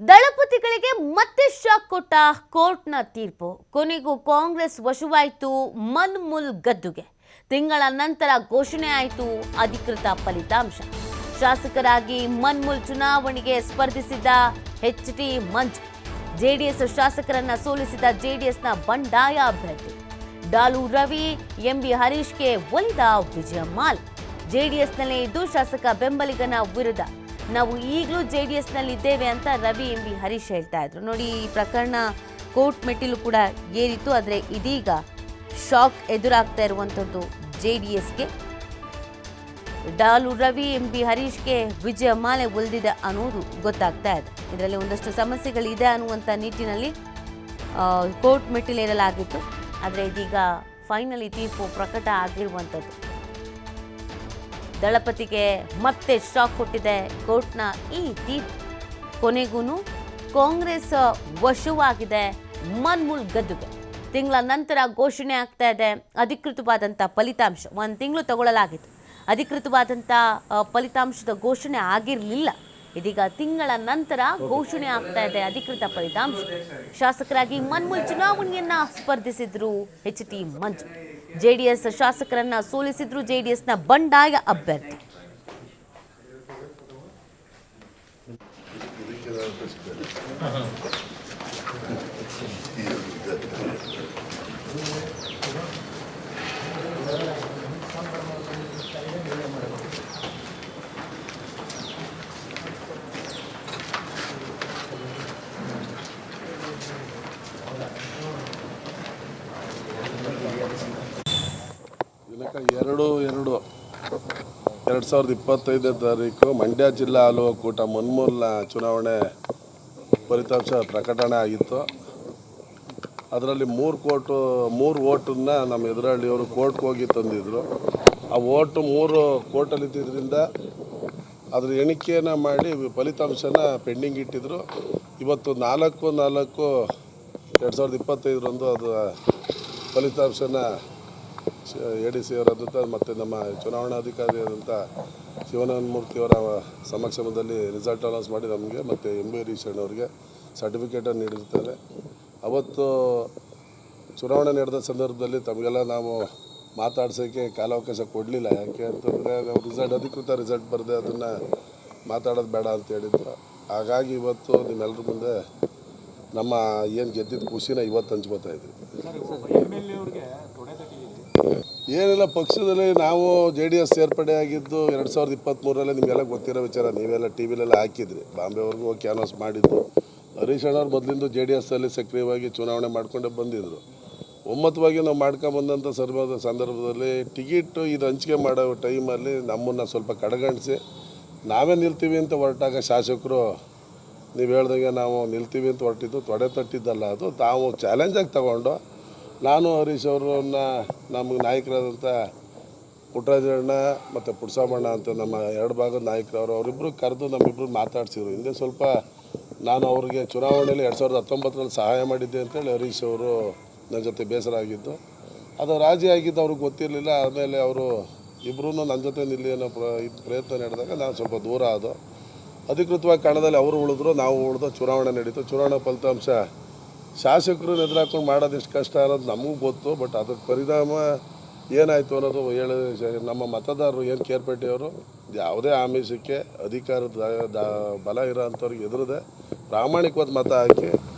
ದಳಪತಿಗಳಿಗೆ ಮತ್ತೆ ಶಾಕ್ ಕೊಟ್ಟ ಕೋರ್ಟ್ನ ತೀರ್ಪು. ಕೊನೆಗೂ ಕಾಂಗ್ರೆಸ್ ವಶವಾಯಿತು ಮನ್ಮೂಲ್ ಗದ್ದುಗೆ. ತಿಂಗಳ ನಂತರ ಘೋಷಣೆ ಆಯಿತು ಅಧಿಕೃತ ಫಲಿತಾಂಶ. ಶಾಸಕರಾಗಿ ಮನ್ಮೂಲ್ ಚುನಾವಣೆಗೆ ಸ್ಪರ್ಧಿಸಿದ್ದ ಎಚ್.ಟಿ. ಮಂಜು, ಜೆಡಿಎಸ್ ಶಾಸಕರನ್ನ ಸೋಲಿಸಿದ ಜೆಡಿಎಸ್ನ ಬಂಡಾಯ ಅಭ್ಯರ್ಥಿ ಡಾಲು ರವಿ ಎಂಬಿ ಹರೀಶ್ಗೆ ಒಲಿದ ವಿಜಯಮಾಲ್. ಜೆಡಿಎಸ್ನಲ್ಲೇ ಇದ್ದು ಶಾಸಕ ಬೆಂಬಲಿಗನ ವಿರುದ್ಧ ನಾವು ಈಗಲೂ ಜೆಡಿಎಸ್ನಲ್ಲಿ ಇದ್ದೇವೆ ಅಂತ ರವಿ ಎಂಬಿ ಹರೀಶ್ ಹೇಳ್ತಾ ಇದ್ರು. ನೋಡಿ, ಈ ಪ್ರಕರಣ ಕೋರ್ಟ್ ಮೆಟ್ಟಿಲು ಕೂಡ ಏರಿತು. ಆದರೆ ಇದೀಗ ಶಾಕ್ ಎದುರಾಗ್ತಾ ಇರುವಂಥದ್ದು ಜೆಡಿಎಸ್ಗೆ. ಡಾಲು ರವಿ ಎಂಬಿ ಹರೀಶ್ಗೆ ವಿಜಯಮಾಲೆ ಒಲಿದಿದೆ ಅನ್ನೋದು ಗೊತ್ತಾಗ್ತಾ ಇದೆ. ಇದರಲ್ಲಿ ಒಂದಷ್ಟು ಸಮಸ್ಯೆಗಳಿದೆ ಅನ್ನುವಂಥ ನಿಟ್ಟಿನಲ್ಲಿ ಕೋರ್ಟ್ ಮೆಟ್ಟಿಲೇರಲಾಗಿತ್ತು. ಆದರೆ ಇದೀಗ ಫೈನಲಿ ತೀರ್ಪು ಪ್ರಕಟ ಆಗಿರುವಂಥದ್ದು. ದಳಪತಿಗೆ ಮತ್ತೆ ಶಾಕ್ ಕೊಟ್ಟಿದೆ ಕೋರ್ಟ್ನ ಈ ತೀರ್ಪು. ಕೊನೆಗೂ ಕಾಂಗ್ರೆಸ್ ವಶವಾಗಿದೆ ಮನ್ಮೂಲ್ ಗದ್ದುಗೆ. ತಿಂಗಳ ನಂತರ ಘೋಷಣೆ ಆಗ್ತಾ ಇದೆ ಅಧಿಕೃತವಾದಂಥ ಫಲಿತಾಂಶ. 1 ತಿಂಗಳು ತಗೊಳ್ಳಲಾಗಿತ್ತು. ಅಧಿಕೃತವಾದಂಥ ಫಲಿತಾಂಶದ ಘೋಷಣೆ ಆಗಿರಲಿಲ್ಲ. ಇದೀಗ ತಿಂಗಳ ನಂತರ ಘೋಷಣೆ ಆಗ್ತಾ ಇದೆ ಅಧಿಕೃತ ಫಲಿತಾಂಶ. ಶಾಸಕರಾಗಿ ಮನ್ಮೂಲ್ ಚುನಾವಣೆಯನ್ನ ಸ್ಪರ್ಧಿಸಿದ್ರು ಎಚ್.ಟಿ. ಮಂಜು. ಜೆಡಿಎಸ್ ಶಾಸಕರನ್ನ ಸೋಲಿಸಿದ್ರು ಜೆಡಿಎಸ್ನ ಬಂಡಾಯ ಅಭ್ಯರ್ಥಿ. ದಿನಾಂಕ 2/2/2025 ತಾರೀಕು ಮಂಡ್ಯ ಜಿಲ್ಲಾ ಹಾಲು ಒಕ್ಕೂಟ ಮನ್ಮೂಲ್ನ ಚುನಾವಣೆ ಫಲಿತಾಂಶ ಪ್ರಕಟಣೆ ಆಗಿತ್ತು. ಅದರಲ್ಲಿ 3 ಓಟನ್ನು ನಮ್ಮ ಎದುರಾಳಿಯವರು ಕೋರ್ಟ್ಗೆ ಹೋಗಿ ತಂದಿದ್ದರು. ಆ ಓಟು 3 ಕೋರ್ಟಲ್ಲಿ ಇದ್ದಿದ್ದರಿಂದ ಅದ್ರ ಎಣಿಕೆಯನ್ನು ಮಾಡಿ ಫಲಿತಾಂಶನ ಪೆಂಡಿಂಗ್ ಇಟ್ಟಿದ್ರು. ಇವತ್ತು 4/4/2025 ಅದು ಫಲಿತಾಂಶನ ADC ಅವರಾದಂಥ ಮತ್ತು ನಮ್ಮ ಚುನಾವಣಾಧಿಕಾರಿಯಾದಂಥ ಶಿವನಮೂರ್ತಿಯವರ ಸಮಕ್ಷಮದಲ್ಲಿ ರಿಸಲ್ಟ್ ಅನೌನ್ಸ್ ಮಾಡಿ ನಮಗೆ ಮತ್ತು ಎಂ ಬಿ ಹರೀಶ್ ಅವರಿಗೆ ಸರ್ಟಿಫಿಕೇಟನ್ನು ನೀಡಿರ್ತಾರೆ. ಅವತ್ತು ಚುನಾವಣೆ ನಡೆದ ಸಂದರ್ಭದಲ್ಲಿ ತಮಗೆಲ್ಲ ನಾವು ಮಾತಾಡ್ಸೋಕ್ಕೆ ಕಾಲಾವಕಾಶ ಕೊಡಲಿಲ್ಲ. ಯಾಕೆ ಅಂತಂದರೆ ನಾವು ಅಧಿಕೃತ ರಿಸಲ್ಟ್ ಬರದೆ ಅದನ್ನು ಮಾತಾಡೋದು ಬೇಡ ಅಂತ ಹೇಳಿದ್ರು. ಹಾಗಾಗಿ ಇವತ್ತು ನಿಮ್ಮೆಲ್ಲರ ಮುಂದೆ ನಮ್ಮ ಏನು ಗೆದ್ದಿದ್ದ ಖುಷಿನ ಇವತ್ತು ಹಂಚ್ಕೋತಾ ಇದ್ವಿ. ಏನಿಲ್ಲ, ಪಕ್ಷದಲ್ಲಿ ನಾವು JDS ಸೇರ್ಪಡೆಯಾಗಿದ್ದು 2023 ನಿಮಗೆಲ್ಲ ಗೊತ್ತಿರೋ ವಿಚಾರ. ನೀವೆಲ್ಲ ಟಿ ವಿಲೆಲ್ಲ ಹಾಕಿದ್ರಿ. ಬಾಂಬೆವರೆಗೂ ಹೋಗಿ ಕ್ಯಾನ್ವಾಸ್ ಮಾಡಿದ್ದು. ಹರೀಶ್ ಅಣ್ಣವ್ರು ಮೊದಲಿಂದ JDSಲ್ಲಿ ಸಕ್ರಿಯವಾಗಿ ಚುನಾವಣೆ ಮಾಡಿಕೊಂಡೇ ಬಂದಿದ್ದರು. ಒಮ್ಮತವಾಗಿ ನಾವು ಮಾಡ್ಕೊಂಬಂದಂಥ ಸಂದರ್ಭದಲ್ಲಿ ಟಿಕೆಟು ಇದು ಹಂಚಿಕೆ ಮಾಡೋ ಟೈಮಲ್ಲಿ ನಮ್ಮನ್ನು ಸ್ವಲ್ಪ ಕಡೆಗಣಿಸಿ ನಾವೇ ನಿಲ್ತೀವಿ ಅಂತ ಹೊರಟಾಗ ಶಾಸಕರು ನೀವು ಹೇಳ್ದಂಗೆ ನಾವು ನಿಲ್ತೀವಿ ಅಂತ ಹೊರಟಿದ್ದು ತೊಡೆ ತಟ್ಟಿದ್ದಲ್ಲ. ಅದು ತಾವು ಚಾಲೆಂಜಾಗಿ ತಗೊಂಡು ನಾನು ಹರೀಶ್ ಅವರನ್ನ ನಮಗೆ ನಾಯಕರಾದಂಥ ಪುಟ್ಟರಾಜಣ್ಣ ಮತ್ತು ಪುಟ್ಸಾಮಣ್ಣ ಅಂತ ನಮ್ಮ 2 ಭಾಗದ ನಾಯಕರವರು ಅವರಿಬ್ಬರು ಕರೆದು ನಮ್ಮಿಬ್ಬರು ಮಾತಾಡ್ಸಿದ್ರು. ಹಿಂದೆ ಸ್ವಲ್ಪ ನಾನು ಅವ್ರಿಗೆ ಚುನಾವಣೆಯಲ್ಲಿ 2019 ಸಹಾಯ ಮಾಡಿದ್ದೆ ಅಂತೇಳಿ ಹರೀಶ್ ಅವರು ನನ್ನ ಜೊತೆ ಬೇಸರ ಆಗಿದ್ದು. ಅದು ರಾಜಿ ಆಗಿದ್ದು ಅವ್ರಿಗೆ ಗೊತ್ತಿರಲಿಲ್ಲ. ಆಮೇಲೆ ಅವರು ಇಬ್ಬರೂ ನನ್ನ ಜೊತೆ ನಿಲ್ಲಿ ಅನ್ನೋ ಪ್ರಯತ್ನ ನಡೆದಾಗ ನಾನು ಸ್ವಲ್ಪ ದೂರ ಆದೋ. ಅಧಿಕೃತವಾಗಿ ಕಣದಲ್ಲಿ ಅವರು ಉಳಿದ್ರು, ನಾವು ಉಳಿದು ಚುನಾವಣೆ ನಡೀತು. ಚುನಾವಣಾ ಫಲಿತಾಂಶ ಶಾಸಕರು ಎದುರಾಕೊಂಡು ಮಾಡೋದು ಎಷ್ಟು ಕಷ್ಟ ಅನ್ನೋದು ನಮಗೂ ಗೊತ್ತು. ಬಟ್ ಅದಕ್ಕೆ ಪರಿಣಾಮ ಏನಾಯಿತು ಅನ್ನೋದು ನಮ್ಮ ಮತದಾರರು ಏನು ಕೇರ್ಪೇಟೆಯವರು ಯಾವುದೇ ಆಮಿಷಕ್ಕೆ ಅಧಿಕಾರದ ಬಲ ಇರೋ ಅಂಥವ್ರಿಗೆ ಎದುರದೆ ಪ್ರಾಮಾಣಿಕವಾದ ಮತ ಹಾಕಿ,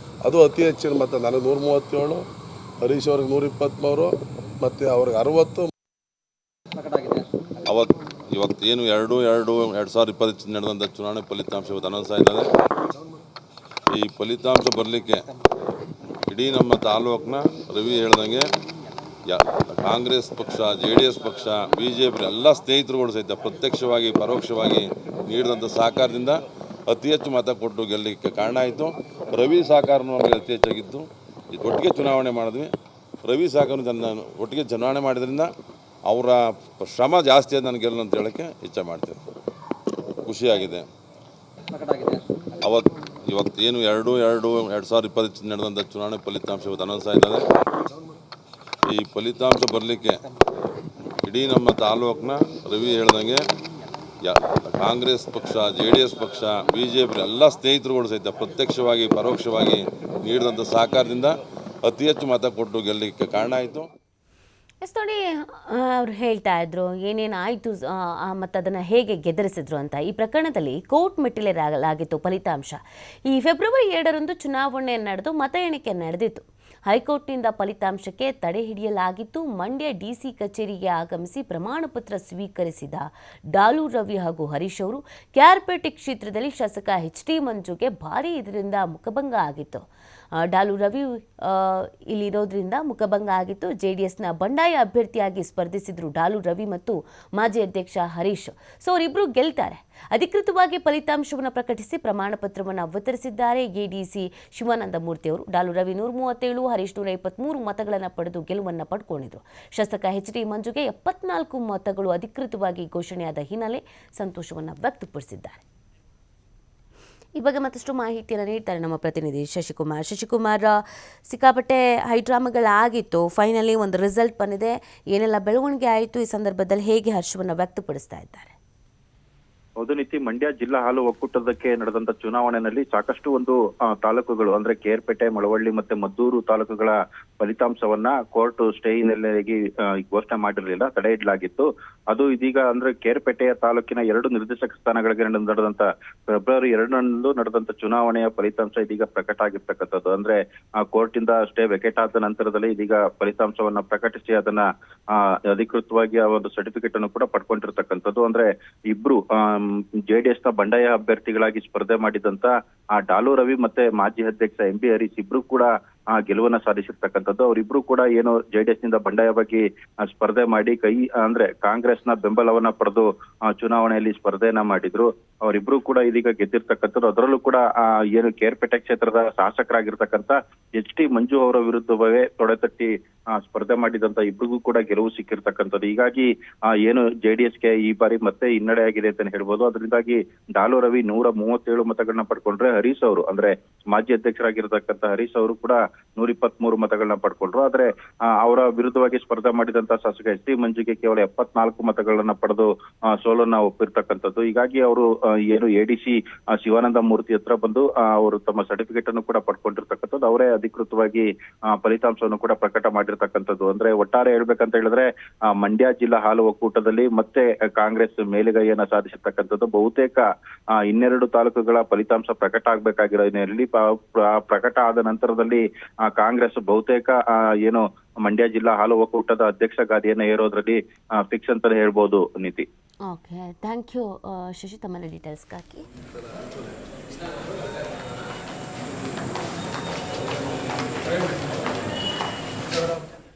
ಅದು ಅತಿ ಹೆಚ್ಚಿನ ಮತ. ನನಗೆ 137, ಹರೀಶ್ ಅವ್ರಿಗೆ 123 ಮತ್ತು ಅವ್ರಿಗೆ 60 ಇವತ್ತು ಏನು 2/2/2025 ನಡೆದಂಥ ಚುನಾವಣೆ ಫಲಿತಾಂಶ ಇವತ್ತು ಅನೌನ್ಸ್ ಆಗಿದ್ದಾರೆ. ಈ ಫಲಿತಾಂಶ ಬರಲಿಕ್ಕೆ ಇಡೀ ನಮ್ಮ ತಾಲೂಕಿನ ರವಿ ಹೇಳ್ದಂಗೆ ಕಾಂಗ್ರೆಸ್ ಪಕ್ಷ, JDS ಪಕ್ಷ, BJP ಎಲ್ಲ ಸ್ನೇಹಿತರುಗಳು ಸಹಿತ ಪ್ರತ್ಯಕ್ಷವಾಗಿ ಪರೋಕ್ಷವಾಗಿ ನೀಡಿದಂಥ ಸಹಕಾರದಿಂದ ಅತಿ ಹೆಚ್ಚು ಮತ ಕೊಟ್ಟು ಗೆಲ್ಲಲಿಕ್ಕೆ ಕಾರಣ ಆಯಿತು. ರವಿ ಸಹಕಾರನೂ ನಮಗೆ ಅತಿ ಹೆಚ್ಚಾಗಿದ್ದು. ಒಟ್ಟಿಗೆ ಚುನಾವಣೆ ಮಾಡಿದ್ವಿ. ರವಿ ಸಹಕಾರ ಒಟ್ಟಿಗೆ ಚುನಾವಣೆ ಮಾಡಿದ್ರಿಂದ ಅವರ ಶ್ರಮ ಜಾಸ್ತಿ ಆದ ನಾನು ಗೆಲ್ಲ ಅಂತ ಹೇಳೋಕ್ಕೆ ಇಚ್ಛೆ ಮಾಡ್ತೇನೆ. ಖುಷಿಯಾಗಿದೆ. ಇವತ್ತು ಏನು 2/2/2025 ನಡೆದಂಥ ಚುನಾವಣೆ ಫಲಿತಾಂಶ ಇವತ್ತು ಅನೌನ್ಸ್ ಆಗಿದ್ದಾರೆ. ಈ ಫಲಿತಾಂಶ ಬರಲಿಕ್ಕೆ ಇಡೀ ನಮ್ಮ ತಾಲೂಕಿನ ರವಿ ಹೇಳ್ದಂಗೆ ಕಾಂಗ್ರೆಸ್ ಪಕ್ಷ, JDS ಪಕ್ಷ, BJP ಎಲ್ಲ ಸ್ನೇಹಿತರುಗಳು ಸಹಿತ ಪ್ರತ್ಯಕ್ಷವಾಗಿ ಪರೋಕ್ಷವಾಗಿ ನೀಡಿದಂಥ ಸಹಕಾರದಿಂದ ಅತಿ ಹೆಚ್ಚು ಮತ ಕೊಟ್ಟು ಗೆಲ್ಲಲಿಕ್ಕೆ ಕಾರಣ ಆಯಿತು. ಎಸ್ ನೋಡಿ, ಅವ್ರು ಹೇಳ್ತಾ ಇದ್ರು ಏನೇನು ಆಯಿತು ಮತ್ತು ಅದನ್ನು ಹೇಗೆ ಗೆದರಿಸಿದ್ರು ಅಂತ. ಈ ಪ್ರಕರಣದಲ್ಲಿ ಕೋರ್ಟ್ ಮೆಟ್ಟಿಲೇರಾಗಿತ್ತು ಫಲಿತಾಂಶ. ಈ ಫೆಬ್ರವರಿ 2ರಂದು ಚುನಾವಣೆ ನಡೆದು ಮತ ಎಣಿಕೆ ನಡೆದಿತ್ತು. ಹೈಕೋರ್ಟ್ನಿಂದ ಫಲಿತಾಂಶಕ್ಕೆ ತಡೆ ಹಿಡಿಯಲಾಗಿತ್ತು. ಮಂಡ್ಯ DC ಕಚೇರಿಗೆ ಆಗಮಿಸಿ ಪ್ರಮಾಣ ಪತ್ರ ಸ್ವೀಕರಿಸಿದ ಡಾಲು ರವಿ ಹಾಗೂ ಹರೀಶ್ ಅವರು ಕ್ಯಾರ್ಪೇಟೆ ಕ್ಷೇತ್ರದಲ್ಲಿ ಶಾಸಕ HT ಮಂಜುಗೆ ಭಾರೀ ಇದರಿಂದ ಮುಖಭಂಗ ಆಗಿತ್ತು. ಡಾಲು ರವಿ ಇಲ್ಲಿರೋದ್ರಿಂದ ಮುಖಭಂಗ ಆಗಿತ್ತು. JDSನ ಬಂಡಾಯ ಅಭ್ಯರ್ಥಿಯಾಗಿ ಸ್ಪರ್ಧಿಸಿದ್ರು ಡಾಲು ರವಿ ಮತ್ತು ಮಾಜಿ ಅಧ್ಯಕ್ಷ ಹರೀಶ್. ಸೊ ಅವರಿಬ್ಬರು ಗೆಲ್ತಾರೆ. ಅಧಿಕೃತವಾಗಿ ಫಲಿತಾಂಶವನ್ನು ಪ್ರಕಟಿಸಿ ಪ್ರಮಾಣ ಪತ್ರವನ್ನು ವಿತರಿಸಿದ್ದಾರೆ ADC ಶಿವಾನಂದ ಮೂರ್ತಿ ಅವರು. ಡಾಲು ರವಿ 137, ಹರೀಶ್ 123 ಮತಗಳನ್ನು ಪಡೆದು ಗೆಲುವನ್ನು ಪಡ್ಕೊಂಡಿದ್ರು. ಶಾಸಕ HT ಮಂಜುಗೆ 74 ಮತಗಳು ಅಧಿಕೃತವಾಗಿ ಘೋಷಣೆಯಾದ ಹಿನ್ನೆಲೆ ಸಂತೋಷವನ್ನು ವ್ಯಕ್ತಪಡಿಸಿದ್ದಾರೆ. ಈ ಬಗ್ಗೆ ಮತ್ತಷ್ಟು ಮಾಹಿತಿಯನ್ನು ನೀಡ್ತಾರೆ ನಮ್ಮ ಪ್ರತಿನಿಧಿ ಶಶಿಕುಮಾರ್. ಸಿಕ್ಕಾಪಟ್ಟೆ ಹೈಡ್ರಾಮಾಗಳಾಗಿತ್ತು, ಫೈನಲಿ ಒಂದು ರಿಸಲ್ಟ್ ಬಂದಿದೆ. ಏನೆಲ್ಲ ಬೆಳವಣಿಗೆ ಆಯಿತು, ಈ ಸಂದರ್ಭದಲ್ಲಿ ಹೇಗೆ ಹರ್ಷವನ್ನು ವ್ಯಕ್ತಪಡಿಸ್ತಾ ಇದ್ದಾರೆ? ಹೌದು ನೀತಿ, ಮಂಡ್ಯ ಜಿಲ್ಲಾ ಹಾಲು ಒಕ್ಕೂಟದಕ್ಕೆ ನಡೆದಂತ ಚುನಾವಣೆಯಲ್ಲಿ ಸಾಕಷ್ಟು ಒಂದು ತಾಲೂಕುಗಳು ಅಂದ್ರೆ ಕೇರ್ಪೇಟೆ, ಮಳವಳ್ಳಿ ಮತ್ತೆ ಮದ್ದೂರು ತಾಲೂಕುಗಳ ಫಲಿತಾಂಶವನ್ನ ಕೋರ್ಟ್ ಸ್ಟೇ ಹಿನ್ನೆಲೆಯಾಗಿ ಘೋಷಣೆ ಮಾಡಿರಲಿಲ್ಲ, ತಡೆ ಇಡಲಾಗಿತ್ತು. ಅದು ಇದೀಗ ಅಂದ್ರೆ ಕೇರ್ಪೇಟೆಯ ತಾಲೂಕಿನ 2 ನಿರ್ದೇಶಕ ಸ್ಥಾನಗಳಿಗೆ ನಡೆದಂತ ಫೆಬ್ರವರಿ 2ರಂದು ನಡೆದಂತ ಚುನಾವಣೆಯ ಫಲಿತಾಂಶ ಇದೀಗ ಪ್ರಕಟ ಆಗಿರ್ತಕ್ಕಂಥದ್ದು. ಅಂದ್ರೆ ಕೋರ್ಟ್ ಇಂದ ಸ್ಟೇ ವೆಕೇಟ್ ಆದ ನಂತರದಲ್ಲಿ ಇದೀಗ ಫಲಿತಾಂಶವನ್ನ ಪ್ರಕಟಿಸಿ ಅದನ್ನ ಅಧಿಕೃತವಾಗಿ ಆ ಒಂದು ಸರ್ಟಿಫಿಕೇಟ್ ಅನ್ನು ಕೂಡ ಪಡ್ಕೊಂಡಿರ್ತಕ್ಕಂಥದ್ದು. ಅಂದ್ರೆ ಇಬ್ರು JDSನ ಬಂಡಾಯ ಅಭ್ಯರ್ಥಿಗಳಾಗಿ ಸ್ಪರ್ಧೆ ಮಾಡಿದಂತ ಡಾಲು ರವಿ ಮತ್ತೆ ಮಾಜಿ ಅಧ್ಯಕ್ಷ MB ಹರೀಶ್ ಇಬ್ರು ಕೂಡ ಗೆಲುವನ್ನ ಸಾಧಿಸಿರ್ತಕ್ಕಂಥದ್ದು. ಅವರಿಬ್ರು ಕೂಡ ಏನು JDSನಿಂದ ಬಂಡಾಯವಾಗಿ ಸ್ಪರ್ಧೆ ಮಾಡಿ ಅಂದ್ರೆ ಕಾಂಗ್ರೆಸ್ನ ಬೆಂಬಲವನ್ನ ಪಡೆದು ಚುನಾವಣೆಯಲ್ಲಿ ಸ್ಪರ್ಧೆಯನ್ನ ಮಾಡಿದ್ರು. ಅವರಿಬ್ರು ಕೂಡ ಇದೀಗ ಗೆದ್ದಿರ್ತಕ್ಕಂಥದ್ದು. ಅದರಲ್ಲೂ ಕೂಡ ಏನು ಕೇರ್ಪೇಟೆ ಕ್ಷೇತ್ರದ ಶಾಸಕರಾಗಿರ್ತಕ್ಕಂಥ HT ಮಂಜು ಅವರ ವಿರುದ್ಧವೇ ತೊಡೆತಟ್ಟಿ ಸ್ಪರ್ಧೆ ಮಾಡಿದಂತ ಇಬ್ರಿಗೂ ಕೂಡ ಗೆಲುವು ಸಿಕ್ಕಿರ್ತಕ್ಕಂಥದ್ದು. ಹೀಗಾಗಿ ಏನು JDSಗೆ ಈ ಬಾರಿ ಮತ್ತೆ ಹಿನ್ನಡೆ ಆಗಿದೆ ಅಂತ ಹೇಳ್ಬೋದು. ಅದರಿಂದಾಗಿ ಡಾಲು ರವಿ 137 ಮತಗಳನ್ನ ಪಡ್ಕೊಂಡ್ರೆ ಹರೀಶ್ ಅವರು ಅಂದ್ರೆ ಮಾಜಿ ಅಧ್ಯಕ್ಷರಾಗಿರ್ತಕ್ಕಂಥ ಹರೀಶ್ ಅವರು ಕೂಡ 123 ಮತಗಳನ್ನ ಪಡ್ಕೊಂಡ್ರು. ಆದ್ರೆ ಅವರ ವಿರುದ್ಧವಾಗಿ ಸ್ಪರ್ಧೆ ಮಾಡಿದಂತ ಶಾಸಕ HT ಮಂಜುಗೆ ಕೇವಲ 74 ಮತಗಳನ್ನ ಪಡೆದು ಸೋಲನ್ನ ಒಪ್ಪಿರ್ತಕ್ಕಂಥದ್ದು. ಹೀಗಾಗಿ ಅವರು ಏನು ADC ಶಿವಾನಂದ ಮೂರ್ತಿ ಹತ್ರ ಬಂದು ಅವರು ತಮ್ಮ ಸರ್ಟಿಫಿಕೇಟ್ ಅನ್ನು ಕೂಡ ಪಡ್ಕೊಂಡಿರ್ತಕ್ಕಂಥದ್ದು. ಅವರೇ ಅಧಿಕೃತವಾಗಿ ಫಲಿತಾಂಶವನ್ನು ಕೂಡ ಪ್ರಕಟ ಮಾಡಿರ್ತಕ್ಕಂಥದ್ದು. ಅಂದ್ರೆ ಒಟ್ಟಾರೆ ಹೇಳ್ಬೇಕಂತ ಹೇಳಿದ್ರೆ ಮಂಡ್ಯ ಜಿಲ್ಲಾ ಹಾಲು ಒಕ್ಕೂಟದಲ್ಲಿ ಮತ್ತೆ ಕಾಂಗ್ರೆಸ್ ಮೇಲುಗೈಯನ್ನ ಸಾಧಿಸಿರ್ತಕ್ಕಂಥದ್ದು. ಬಹುತೇಕ 12 ತಾಲೂಕುಗಳ ಫಲಿತಾಂಶ ಪ್ರಕಟ ಆಗ್ಬೇಕಾಗಿರೋ ಹಿನ್ನೆಲೆಯಲ್ಲಿ ಪ್ರಕಟ ಆದ ನಂತರದಲ್ಲಿ ಕಾಂಗ್ರೆಸ್ ಬಹುತೇಕ ಏನು ಮಂಡ್ಯ ಜಿಲ್ಲಾ ಹಾಲು ಒಕ್ಕೂಟದ ಅಧ್ಯಕ್ಷ ಗಾದಿಯನ್ನ ಏರೋದ್ರಲ್ಲಿ ಫಿಕ್ಸ್ ಅಂತಾನೆ ಹೇಳ್ಬೋದು ನೀತಿ. ಓಕೆ, ಥ್ಯಾಂಕ್ ಯು ಶಶಿ, ತಮ್ಮ ಡೀಟೇಲ್ಸ್ಗಾಗಿ.